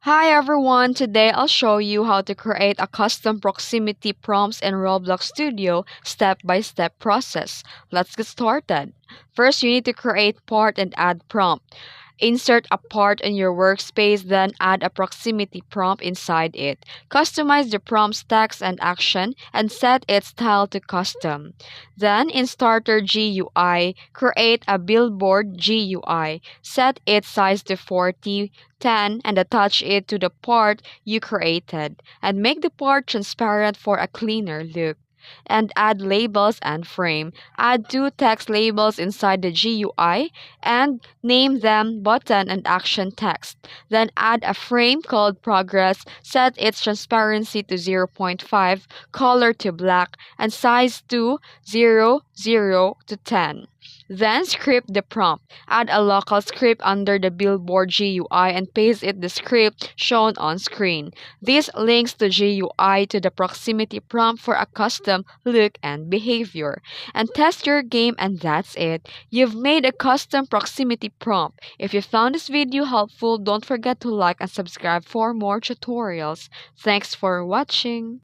Hi everyone, today I'll show you how to create a custom proximity prompts in Roblox Studio step-by-step process. Let's get started. First, you need to create part and add prompt. Insert a part in your workspace, then add a proximity prompt inside it. Customize the prompt's text and action and set its style to custom. Then, in Starter GUI, create a billboard GUI. Set its size to 40, 10 and attach it to the part you created. And make the part transparent for a cleaner look. And add labels and frame. Add two text labels inside the GUI and name them button and action text. Then add a frame called progress, set its transparency to zero point 0.5, color to black, and size to 0 to 10. Then script the prompt. Add a local script under the billboard GUI and paste it the script shown on screen. This links the GUI to the proximity prompt for a custom look and behavior. And test your game, and that's it. You've made a custom proximity prompt. If you found this video helpful, don't forget to like and subscribe for more tutorials. Thanks for watching.